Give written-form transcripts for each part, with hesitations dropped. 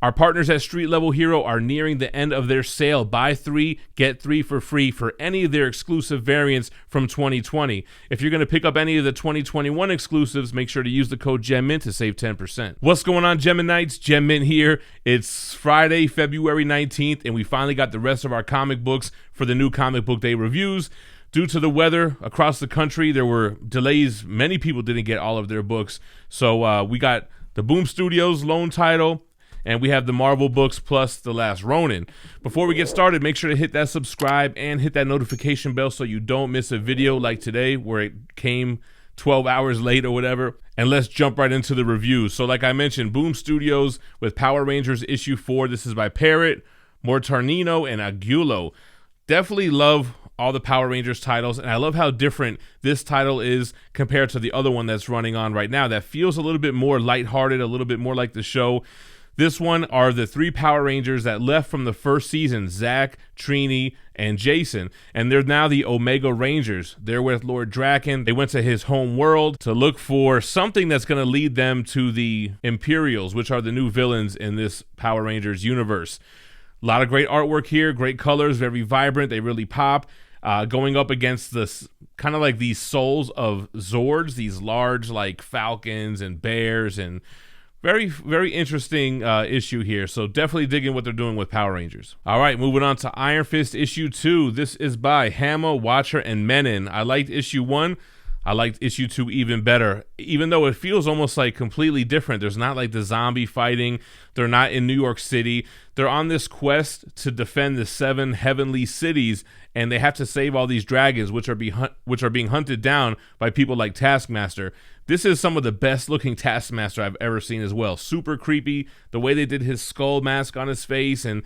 Our partners at Street Level Hero are nearing the end of their sale. Buy 3, get 3 for free for any of their exclusive variants from 2020. If you're going to pick up any of the 2021 exclusives, make sure to use the code GemMint to save 10%. What's going on, GemMinites? GemMint here. It's Friday, February 19th, and we finally got the rest of our comic books for the new Comic Book Day reviews. Due to the weather across the country, there were delays. Many people didn't get all of their books. So we got the Boom Studios Lone Title, and we have the Marvel books plus the last Ronin. Before we get started, make sure to hit that subscribe and hit that notification bell so you don't miss a video like today where it came 12 hours late or whatever. And let's jump right into the reviews. So like I mentioned, Boom Studios with Power Rangers issue 4. This is by Parrott, Mortarnino, and Agulo. Definitely love all the Power Rangers titles, and I love how different this title is compared to the other one that's running on right now that feels a little bit more lighthearted, a little bit more like the show. This one are the 3 Power Rangers that left from the first season, Zach, Trini, and Jason, and they're now the Omega Rangers. They're with Lord Draken. They went to his home world to look for something that's going to lead them to the Imperials, which are the new villains in this Power Rangers universe. A lot of great artwork here, great colors, very vibrant. They really pop. Going up against this kind of like these souls of Zords, these large like falcons and bears, and very, very interesting issue here. So definitely digging what they're doing with Power Rangers. All right, moving on to Iron Fist issue 2. This is by Hammer, Watcher, and Menon. I liked issue 1. I liked issue 2 even better, even though it feels almost like completely different. There's not like the zombie fighting. They're not in New York City. They're on this quest to defend the 7 heavenly cities, and they have to save all these dragons, which are being hunted down by people like Taskmaster. This is some of the best looking Taskmaster I've ever seen as well. Super creepy. The way they did his skull mask on his face and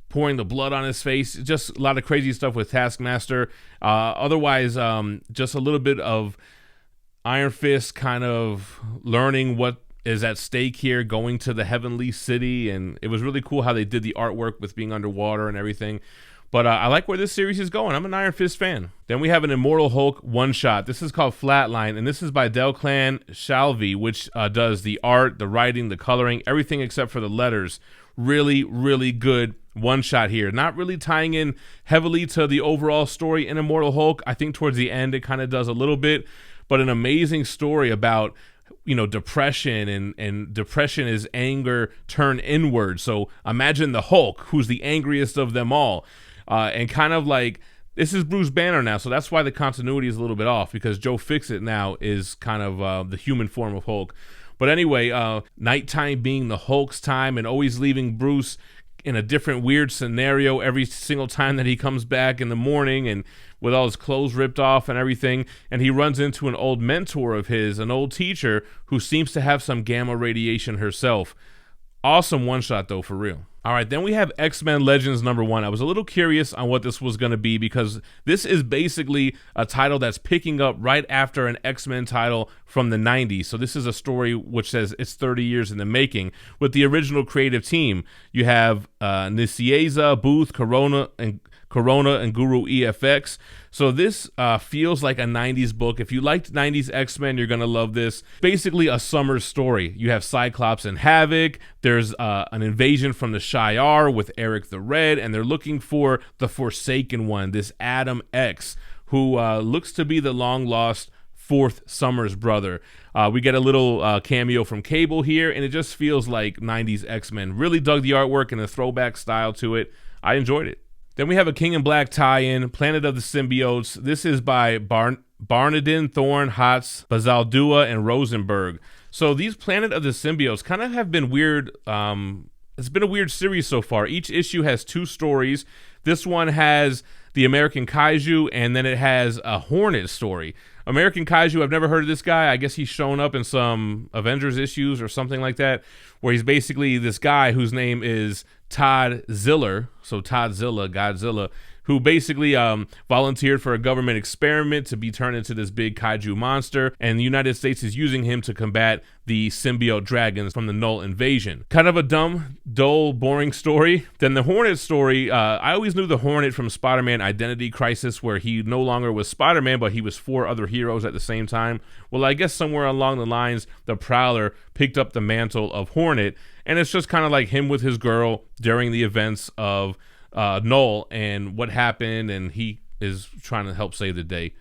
pouring the blood on his face. Just a lot of crazy stuff with Taskmaster. Otherwise, just a little bit of Iron Fist kind of learning what is at stake here, going to the heavenly city. And it was really cool how they did the artwork with being underwater and everything. But I like where this series is going. I'm an Iron Fist fan. Then we have an Immortal Hulk one-shot. This is called Flatline, and this is by Delclan Shalvey, which does the art, the writing, the coloring, everything except for the letters. Really, really good one-shot here. Not really tying in heavily to the overall story in Immortal Hulk. I think towards the end it kind of does a little bit, but an amazing story about, you know, depression, and depression is anger turned inward. So imagine the Hulk, who's the angriest of them all. And kind of like, this is Bruce Banner now, so that's why the continuity is a little bit off, because Joe Fixit now is kind of the human form of Hulk. But anyway, nighttime being the Hulk's time, and always leaving Bruce in a different weird scenario every single time that he comes back in the morning, and with all his clothes ripped off and everything. And he runs into an old mentor of his, an old teacher who seems to have some gamma radiation herself. Awesome one-shot though, for real. All right, then we have X-Men Legends #1. I was a little curious on what this was going to be, because this is basically a title that's picking up right after an X-Men title from the 90s. So this is a story which says it's 30 years in the making. With the original creative team, you have Nicieza, Booth, Corona, and Guru EFX. So this feels like a 90s book. If you liked 90s X-Men, you're going to love this. Basically a summer story. You have Cyclops and Havoc. There's an invasion from the Shi'ar with Eric the Red, and they're looking for the Forsaken One, this Adam X, who looks to be the long-lost fourth Summers brother. We get a little cameo from Cable here, and it just feels like 90s X-Men. Really dug the artwork and the throwback style to it. I enjoyed it. Then we have a King in Black tie-in, Planet of the Symbiotes. This is by Barnadin, Thorne, Hotz, Bazaldua, and Rosenberg. So these Planet of the Symbiotes kind of have been weird. It's been a weird series so far. Each issue has 2 stories. This one has the American Kaiju, and then it has a Hornet Story. American Kaiju, I've never heard of this guy. I guess he's shown up in some Avengers issues or something like that, where he's basically this guy whose name is Todd Ziller, so Todd Zilla, Godzilla, who basically volunteered for a government experiment to be turned into this big kaiju monster, and the United States is using him to combat the symbiote dragons from the Null invasion. Kind of a dumb, dull, boring story. Then the Hornet story, I always knew the Hornet from Spider-Man Identity Crisis, where he no longer was Spider-Man, but he was 4 other heroes at the same time. Well, I guess somewhere along the lines, the Prowler picked up the mantle of Hornet, and it's just kind of like him with his girl during the events of Null and what happened, and he is trying to help save the day.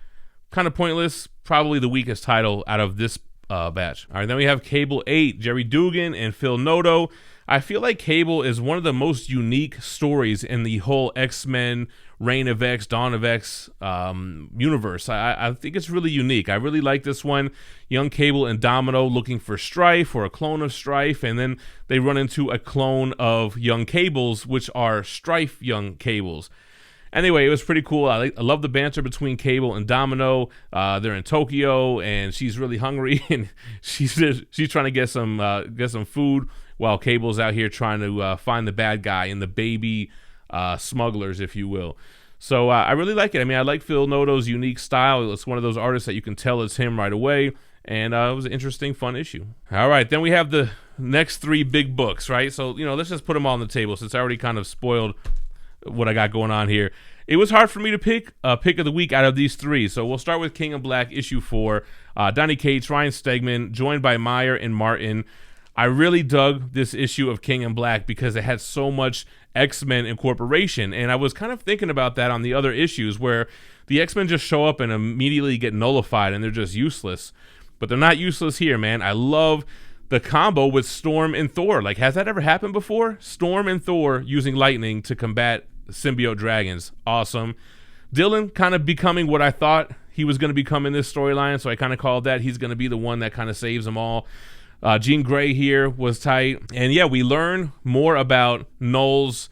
Kind of pointless, probably the weakest title out of this batch. All right, then we have Cable 8, Jerry Dugan and Phil Noto. I feel like Cable is one of the most unique stories in the whole X-Men, Reign of X, Dawn of X universe. I think it's really unique. I really like this one. Young Cable and Domino looking for Strife or a clone of Strife, and then they run into a clone of Young Cables, which are Strife Young Cables. Anyway, it was pretty cool. I love the banter between Cable and Domino. They're in Tokyo, and she's really hungry, and she's trying to get some food, while Cable's out here trying to find the bad guy and the baby smugglers, if you will. So I really like it. I mean, I like Phil Noto's unique style. It's one of those artists that you can tell it's him right away, and it was an interesting, fun issue. All right, then we have the next 3 big books, right? So, let's just put them all on the table since I already kind of spoiled what I got going on here. It was hard for me to pick a pick of the week out of these 3. So we'll start with King of Black issue 4. Donny Cates, Ryan Stegman, joined by Meyer and Martin. I really dug this issue of King in Black because it had so much X-Men incorporation, and I was kind of thinking about that on the other issues where the X-Men just show up and immediately get nullified and they're just useless. But they're not useless here, man. I love the combo with Storm and Thor. Like, has that ever happened before? Storm and Thor using lightning to combat symbiote dragons. Awesome. Dylan kind of becoming what I thought he was going to become in this storyline, so I kind of called that he's going to be the one that kind of saves them all. Jean Grey here was tight. And yeah, we learn more about Null's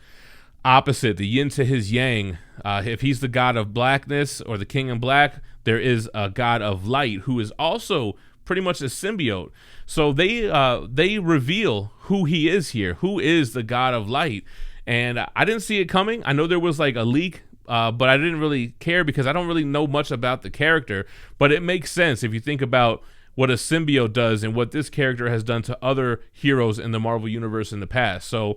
opposite, the yin to his yang. If he's the god of blackness or the king in black, there is a god of light who is also pretty much a symbiote. So they reveal who he is here, who is the god of light. And I didn't see it coming. I know there was like a leak, but I didn't really care because I don't really know much about the character. But it makes sense if you think about what a symbiote does and what this character has done to other heroes in the Marvel Universe in the past. So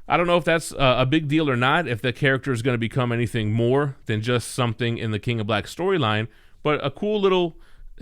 I don't know if that's a big deal or not, if the character is going to become anything more than just something in the King of Black storyline, but a cool little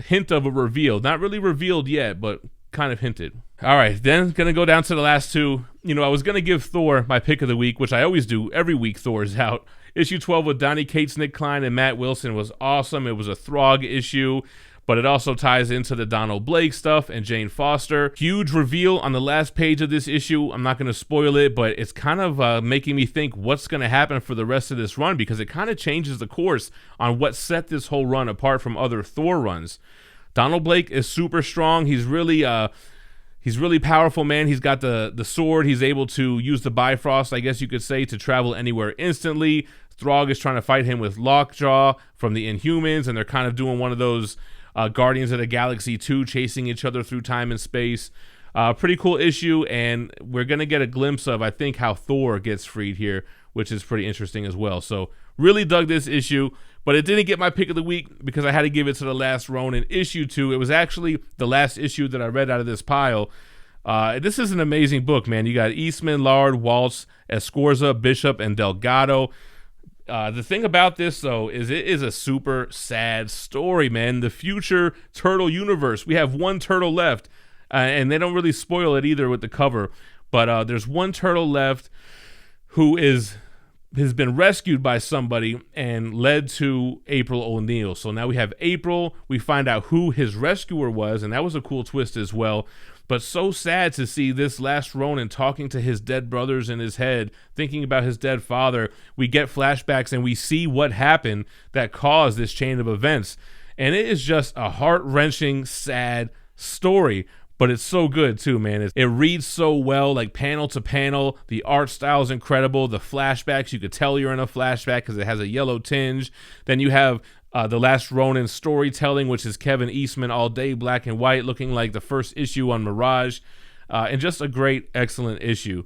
hint of a reveal. Not really revealed yet, but kind of hinted. All right, then going to go down to the last 2. I was going to give Thor my pick of the week, which I always do. Every week Thor is out. Issue 12 with Donny Cates, Nick Klein, and Matt Wilson was awesome. It was a Throg issue, but it also ties into the Donald Blake stuff and Jane Foster. Huge reveal on the last page of this issue. I'm not going to spoil it, but it's kind of making me think what's going to happen for the rest of this run, because it kind of changes the course on what set this whole run apart from other Thor runs. Donald Blake is super strong. He's really powerful, man. He's got the sword. He's able to use the Bifrost, I guess you could say, to travel anywhere instantly. Throg is trying to fight him with Lockjaw from the Inhumans, and they're kind of doing one of those Guardians of the Galaxy 2, chasing each other through time and space. Pretty cool issue, and we're going to get a glimpse of, I think, how Thor gets freed here, which is pretty interesting as well. So really dug this issue, but it didn't get my pick of the week because I had to give it to the last Ronin, issue 2. It was actually the last issue that I read out of this pile. This is an amazing book, man. You got Eastman, Lard, Waltz, Escorza, Bishop, and Delgado. The thing about this, though, is it is a super sad story, man. The future Turtle universe. We have one turtle left, and they don't really spoil it either with the cover, but there's one turtle left who has been rescued by somebody and led to April O'Neil. So now we have April. We find out who his rescuer was, and that was a cool twist as well. But so sad to see this last Ronin talking to his dead brothers in his head, thinking about his dead father. We get flashbacks and we see what happened that caused this chain of events. And it is just a heart-wrenching, sad story. But it's so good too, man. It reads so well, like panel to panel. The art style is incredible. The flashbacks, you could tell you're in a flashback because it has a yellow tinge. Then you have the last Ronin storytelling, which is Kevin Eastman all day, black and white, looking like the first issue on Mirage. And just a great, excellent issue.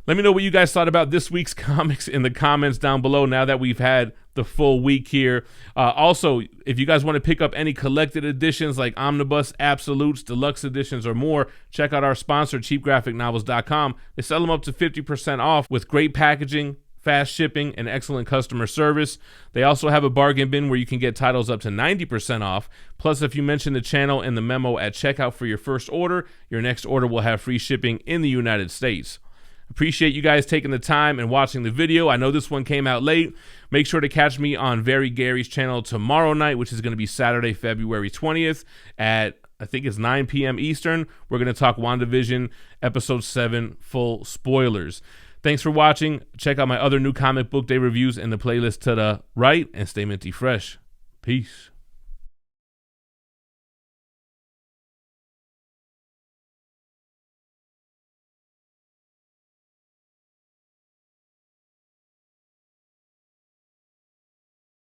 Let me know what you guys thought about this week's comics in the comments down below now that we've had the full week here. Also, if you guys want to pick up any collected editions like Omnibus, Absolutes, Deluxe Editions, or more, check out our sponsor, cheapgraphicnovels.com. They sell them up to 50% off with great packaging, fast shipping, and excellent customer service. They also have a bargain bin where you can get titles up to 90% off. Plus, if you mention the channel in the memo at checkout for your first order, your next order will have free shipping in the United States. Appreciate you guys taking the time and watching the video. I know this one came out late. Make sure to catch me on Very Gary's channel tomorrow night, which is going to be Saturday, February 20th at, I think it's 9 p.m. Eastern. We're going to talk WandaVision Episode 7 full spoilers. Thanks for watching. Check out my other new comic book day reviews in the playlist to the right, and stay minty fresh. Peace.